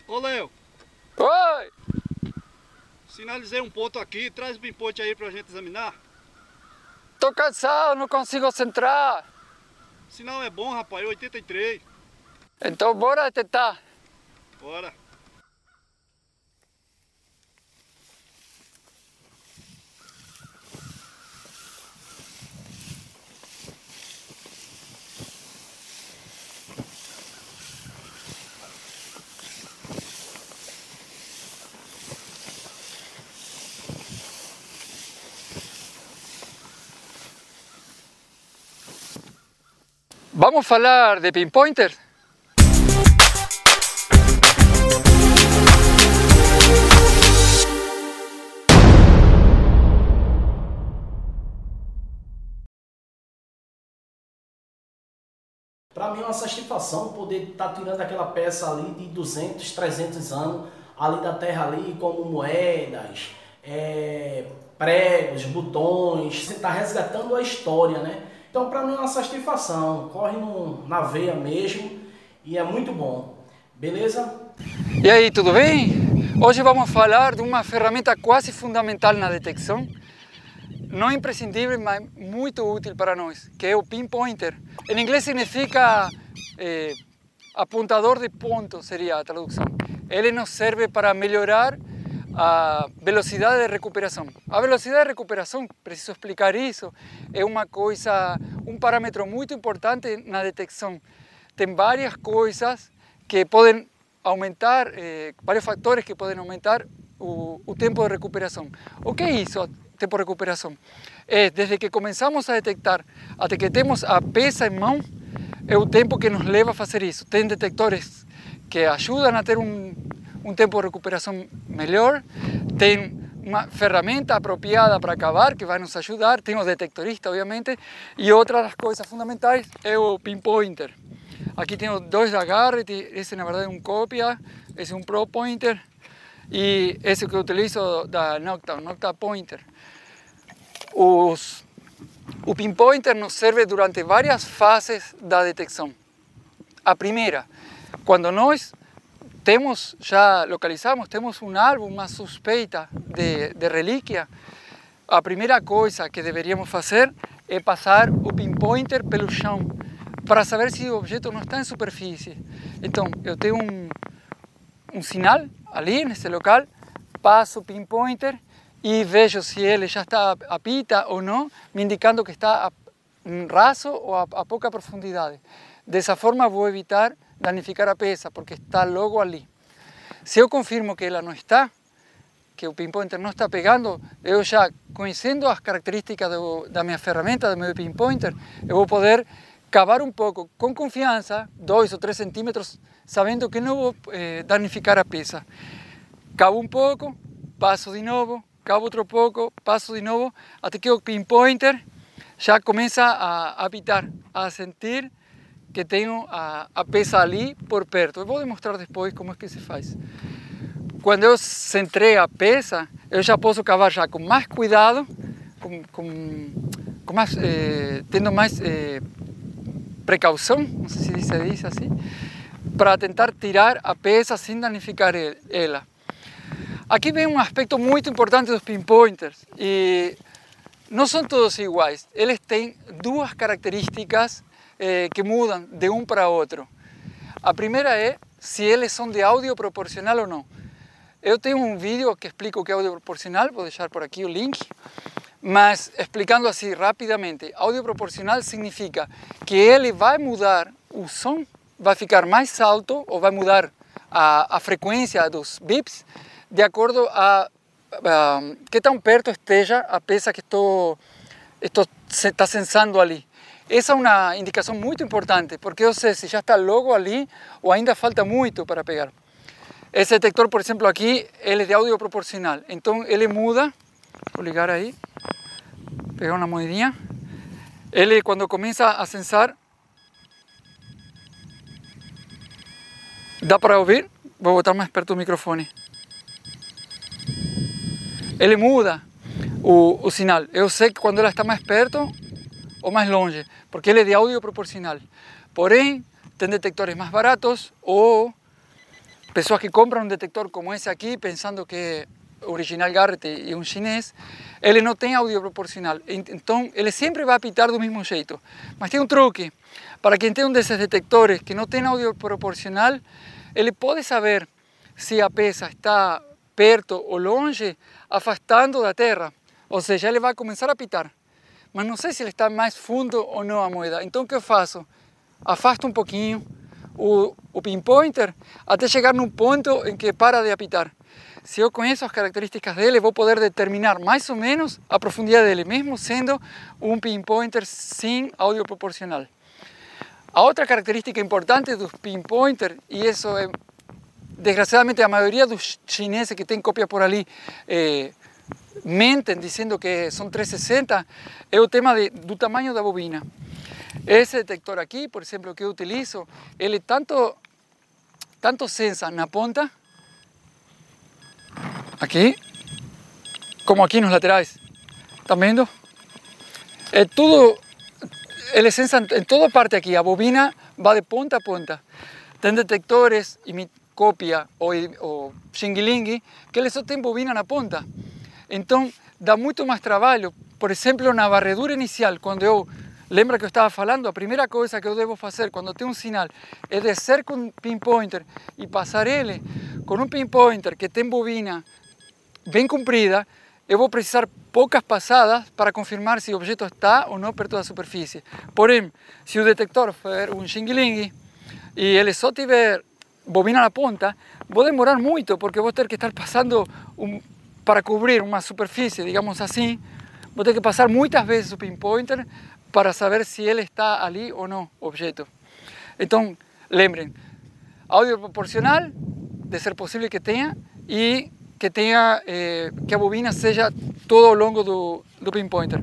Ô Léo, Oi! sinalizei um ponto aqui, traz o pinpoint aí pra gente examinar. Tô cansado, não consigo centrar. O sinal é bom, rapaz, 83. Então bora tentar. Bora. Vamos falar de pinpointer? Para mim é uma satisfação poder estar tirando aquela peça ali de 200, 300 anos, ali da terra ali, como moedas, pregos, botões, você está resgatando a história, né? Então para mim é uma satisfação, corre na veia mesmo e é muito bom, beleza? E aí, tudo bem? Hoje vamos falar de uma ferramenta quase fundamental na detecção, não imprescindível, mas muito útil para nós, que é o pinpointer. Em inglês significa apontador de ponto, seria a tradução. Ele nos serve para melhorar a velocidade de recuperação. A velocidade de recuperação, preciso explicar isso, é um parâmetro muito importante na detecção. Tem várias coisas que podem aumentar, vários fatores que podem aumentar o tempo de recuperação. O que é isso, tempo de recuperação? É desde que começamos a detectar até que temos a peça em mão, é o tempo que nos leva a fazer isso. Tem detectores que ajudam a ter um tempo de recuperação melhor, tem uma ferramenta apropriada para cavar que vai nos ajudar, tem o detectorista, obviamente, e outra das coisas fundamentais é o pinpointer. Aqui tenho dois da Garrett, esse na verdade é um cópia, esse é um Pro Pointer, e esse que eu utilizo da Nocta Pointer. O pinpointer nos serve durante várias fases da detecção. A primeira, quando nós já localizamos, temos um alvo, uma suspeita de relíquia, a primeira coisa que deveríamos fazer é passar o pinpointer pelo chão, para saber se o objeto não está em superfície. Então, eu tenho um sinal ali nesse local, passo o pinpointer e vejo se ele já está a pita ou não, me indicando que está raso ou a pouca profundidade. Dessa forma vou evitar danificar a peça, porque está logo ali. Se eu confirmo que ela não está, que o pinpointer não está pegando, eu já conhecendo as características da minha ferramenta, do meu pinpointer, eu vou poder cavar um pouco com confiança, 2 ou 3 centímetros, sabendo que não vou danificar a peça. Cavo um pouco, passo de novo, cavo outro pouco, passo de novo, até que o pinpointer já começa a apitar, a sentir que tenho a peça ali por perto. Eu vou demonstrar depois como é que se faz. Quando eu centrei a peça, eu já posso cavar já com mais cuidado, tendo mais precaução, não sei se diz assim, para tentar tirar a peça sem danificar ela. Aqui vem um aspecto muito importante dos pinpointers, e não são todos iguais. Eles têm duas características que mudam de um para outro. A primeira é se eles são de áudio proporcional ou não. Eu tenho um vídeo que explica o que é áudio proporcional, vou deixar por aqui o link, mas explicando assim rapidamente, áudio proporcional significa que ele vai mudar o som, vai ficar mais alto ou vai mudar a frequência dos bips de acordo a que tão perto esteja a peça que está sensando ali. Essa é uma indicação muito importante, porque eu sei se já está logo ali ou ainda falta muito para pegar. Esse detector, por exemplo, aqui, ele é de áudio proporcional, então ele muda, vou ligar aí, pegar uma moedinha, ele quando começa a sensar, dá para ouvir? Vou botar mais perto do microfone. Ele muda o sinal, eu sei que quando ela está mais perto ou mais longe, porque ele é de áudio proporcional. Porém, tem detectores mais baratos ou pessoas que compram um detector como esse aqui, pensando que é original Garrett e um chinês, ele não tem áudio proporcional, então ele sempre vai apitar do mesmo jeito. Mas tem um truque, para quem tem um desses detectores que não tem áudio proporcional, ele pode saber se a peça está perto ou longe, afastando da terra, ou seja, ele vai começar a apitar, mas não sei se ele está mais fundo ou não a moeda. Então o que eu faço? Afasto um pouquinho o pinpointer até chegar num ponto em que para de apitar. Se eu conheço as características dele, vou poder determinar mais ou menos a profundidade dele, mesmo sendo um pinpointer sem áudio proporcional. A outra característica importante dos pinpointer, e isso é, desgraciadamente, a maioria dos chineses que tem cópia por ali mentem dizendo que são 360, é o tema do tamanho da bobina. Esse detector aqui, por exemplo, que eu utilizo, ele tanto sensa na ponta, aqui, como aqui nos laterais. Estão vendo? É tudo, ele sensa em toda parte aqui, a bobina vai de ponta a ponta. Tem detectores, cópia ou xing-ling, que ele só tem bobina na ponta. Então, dá muito mais trabalho. Por exemplo, na varredura inicial, quando eu... Lembra que eu estava falando? A primeira coisa que eu devo fazer quando tenho um sinal é descer com um pinpointer e passar ele com um pinpointer que tem bobina bem comprida. Eu vou precisar poucas passadas para confirmar se o objeto está ou não perto da superfície. Porém, se o detector for um xing-ling e ele só tiver bobina na ponta, vou demorar muito, porque vou ter que estar passando para cobrir uma superfície, digamos assim, vou ter que passar muitas vezes o pinpointer para saber se ele está ali ou não, o objeto. Então, lembrem, áudio proporcional, de ser possível que tenha, e que a bobina seja todo ao longo do pinpointer.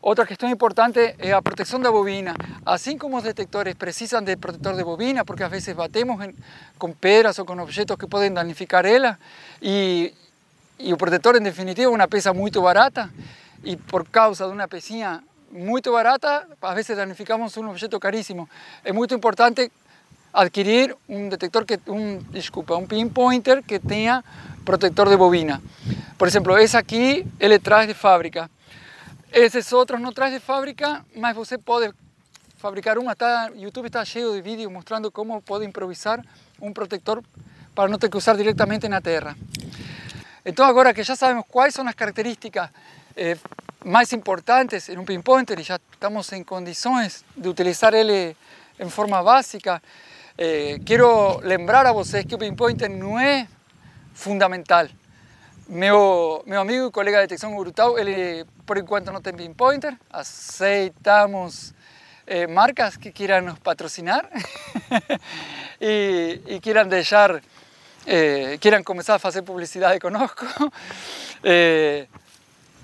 Outra questão importante é a proteção da bobina. Assim como os detectores precisam de protetor de bobina, porque às vezes batemos com pedras ou com objetos que podem danificar ela, e o protetor, em definitiva, é uma peça muito barata, e por causa de uma pecinha muito barata, às vezes danificamos um objeto caríssimo. É muito importante adquirir um detector um pinpointer que tenha protetor de bobina. Por exemplo, esse aqui, ele traz de fábrica. Esses outros não traz de fábrica, mas você pode fabricar uma. O YouTube está cheio de vídeos mostrando como pode improvisar um protetor para não ter que usar diretamente na terra. Então, agora que já sabemos quais são as características mais importantes em um pinpointer e já estamos em condições de utilizar ele em forma básica, quero lembrar a vocês que o pinpointer não é fundamental. Meu amigo e colega de detecção Urutau, ele por enquanto não tem pinpointer. Aceitamos marcas que queiram nos patrocinar e queiram queiram começar a fazer publicidade conosco.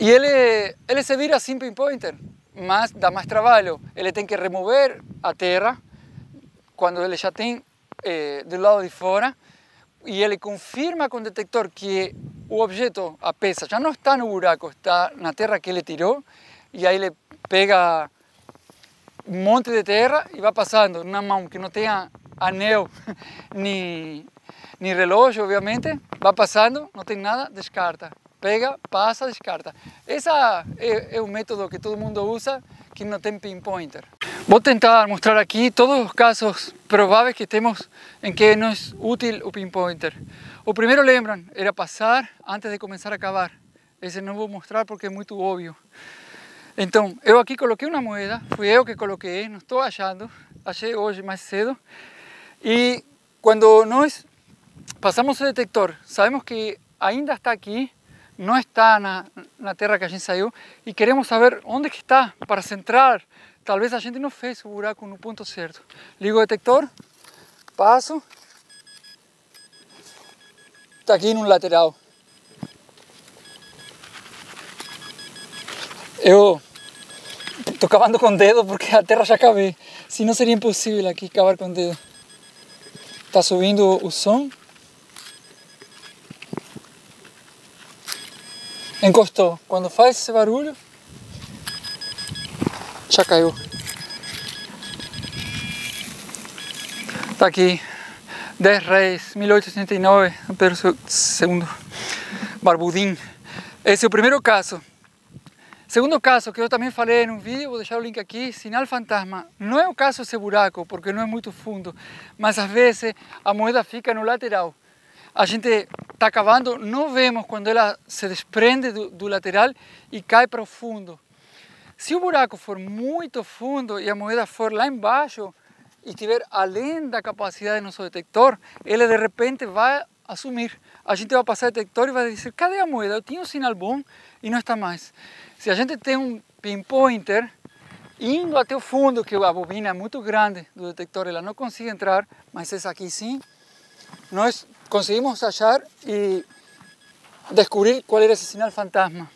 E ele se vira sem pinpointer, mas dá mais trabalho. Ele tem que remover a terra quando ele já tem do lado de fora, e ele confirma com o detector que o objeto, a peça, já não está no buraco, está na terra que ele tirou, e aí ele pega um monte de terra e vai passando na mão que não tenha anel nem relógio, obviamente, vai passando, não tem nada, descarta. Pega, passa, descarta. Esse é o método que todo mundo usa que não tem pinpointer. Vou tentar mostrar aqui todos os casos prováveis que temos em que não é útil o pinpointer. O primeiro, lembram, era passar antes de começar a cavar. Esse não vou mostrar porque é muito óbvio. Então, eu aqui coloquei uma moeda, fui eu que coloquei, não estou achando, achei hoje mais cedo. E quando nós passamos o detector, sabemos que ainda está aqui, não está na terra que a gente saiu, e queremos saber onde que está para centrar. Talvez a gente não fez o buraco no ponto certo. Ligo o detector, passo, está aqui no lateral. Eu estou cavando com o dedo porque a terra já cavei, senão seria impossível aqui cavar com o dedo. Está subindo o som. Encostou. Quando faz esse barulho, já caiu. Tá aqui. 10 Reis, 1869, Pedro II, Barbudín. Esse é o primeiro caso. Segundo caso, que eu também falei em um vídeo, vou deixar o link aqui, sinal fantasma. Não é o caso desse buraco, porque não é muito fundo, mas às vezes a moeda fica no lateral. A gente está cavando, não vemos quando ela se desprende do lateral e cai para o fundo. Se o buraco for muito fundo e a moeda for lá embaixo e estiver além da capacidade do nosso detector, ele de repente vai assumir. A gente vai passar o detector e vai dizer, cadê a moeda? Eu tinha um sinal bom e não está mais. Se a gente tem um pinpointer indo até o fundo, que a bobina é muito grande do detector, ela não consegue entrar, mas essa aqui sim, nós conseguimos achar e descobrir qual era esse sinal fantasma.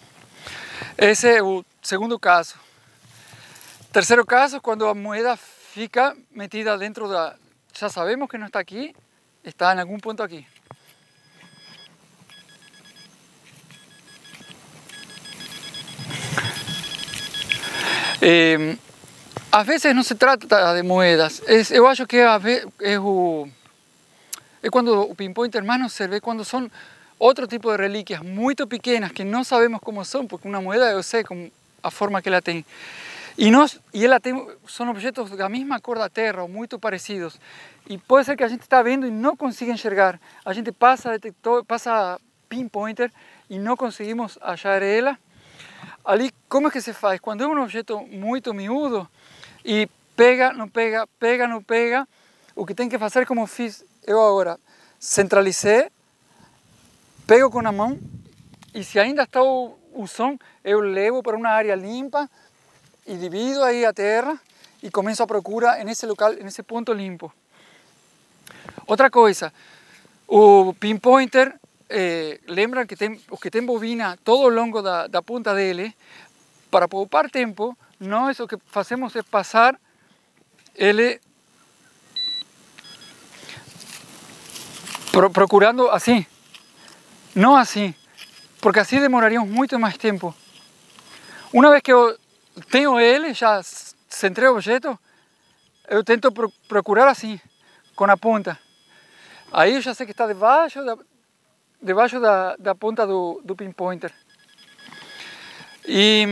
Esse é o segundo caso. Terceiro caso, quando a moeda fica metida dentro da... Já sabemos que não está aqui, está em algum ponto aqui. Às vezes não se trata de moedas. Eu acho que é quando o pinpointer mais nos serve, quando são outro tipo de relíquias muito pequenas que não sabemos como são, porque uma moeda eu sei como a forma que ela tem. E ela tem, são objetos da mesma cor da terra, ou muito parecidos. E pode ser que a gente está vendo e não consiga enxergar. A gente passa detector, passa pinpointer e não conseguimos achar ela. Ali, como é que se faz? Quando é um objeto muito miúdo e pega, não pega, pega, não pega, o que tem que fazer, como fiz eu agora, centralizei, pego com a mão e se ainda está o som, eu levo para uma área limpa e divido aí a terra e começo a procurar nesse local, nesse ponto limpo. Outra coisa, o pinpointer, lembram que os que tem bobina todo ao longo da ponta dele, para poupar tempo, nós o que fazemos é passar ele procurando assim, não assim, porque assim demoraríamos muito mais tempo. Uma vez que eu tenho ele, já centrei o objeto, eu tento procurar assim, com a ponta. Aí eu já sei que está debaixo da ponta do pinpointer. E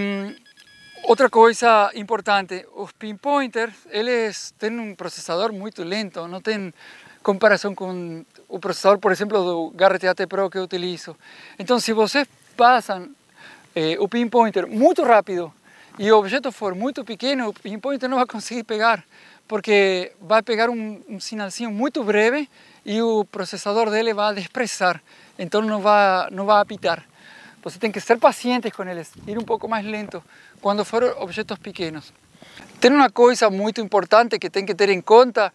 outra coisa importante, os pinpointers, eles têm um processador muito lento, não tem comparação com o processador, por exemplo, do Garrett AT Pro que eu utilizo. Então, se vocês passam o pinpointer muito rápido e o objeto for muito pequeno, o pinpointer não vai conseguir pegar, porque vai pegar um sinalzinho muito breve e o processador dele vai desprezar, então não vai apitar. Você tem que ser paciente com eles, ir um pouco mais lento quando forem objetos pequenos. Tem uma coisa muito importante que tem que ter em conta,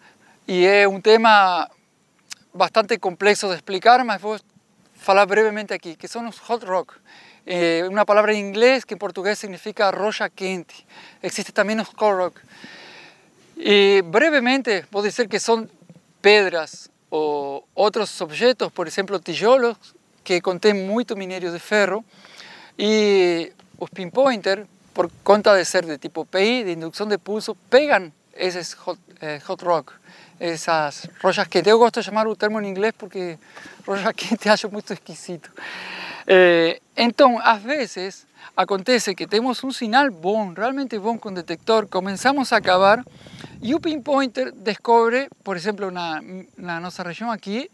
e é um tema bastante complexo de explicar, mas vou falar brevemente aqui, que são os hot rock. Uma palavra em inglês que em português significa rocha quente. Existe também os cold rock. E brevemente vou dizer que são pedras ou outros objetos, por exemplo, tijolos, que contêm muito minério de ferro, e os pinpointer, por conta de ser de tipo PI, de indução de pulso, pegam esses hot rock, essas rochas quentes. Eu gosto de chamar o termo em inglês porque rocha quente acho muito esquisito. Então, às vezes, acontece que temos um sinal bom, realmente bom com o detector, começamos a cavar e o pinpointer descobre, por exemplo, na nossa região aqui,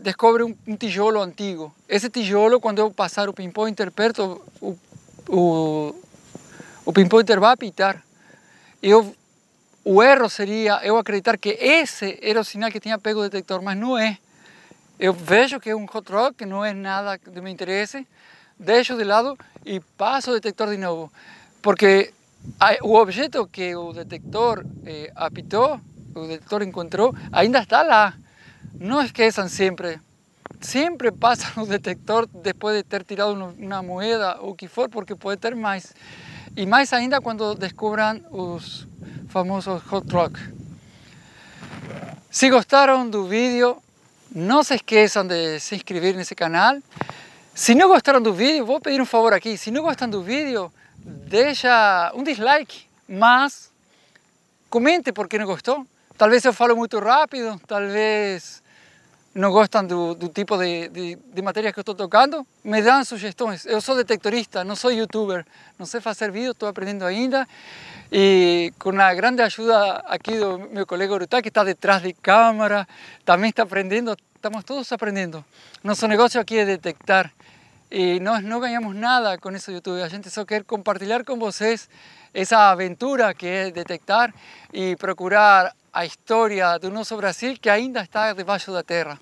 descobre um tijolo antigo. Esse tijolo, quando eu passar o pinpointer perto, o pinpointer vai apitar. O erro seria eu acreditar que esse era o sinal que tinha pego o detector, mas não é. Eu vejo que é um hot rock, que não é nada de meu interesse, deixo de lado e passo o detector de novo. Porque o objeto que o detector apitou, o detector encontrou, ainda está lá. Não esqueçam sempre passam o detector depois de ter tirado uma moeda ou o que for, porque pode ter mais. E mais ainda quando descubram os famosos hot rock. Se gostaram do vídeo, não se esqueçam de se inscrever nesse canal. Se não gostaram do vídeo, vou pedir um favor aqui. Se não gostam do vídeo, deixa um dislike, mas comente por que não gostou. talvez eu falo muito rápido, talvez não gostam do tipo de matéria que eu estou tocando, me dão sugestões. Eu sou detectorista, não sou youtuber, não sei fazer vídeo, estou aprendendo ainda. E com a grande ajuda aqui do meu colega Urutá, que está detrás de câmera, também está aprendendo, estamos todos aprendendo. Nosso negócio aqui é detectar. E nós não ganhamos nada com isso do YouTube, a gente só quer compartilhar com vocês essa aventura que é detectar e procurar a história do nosso Brasil que ainda está debaixo da terra.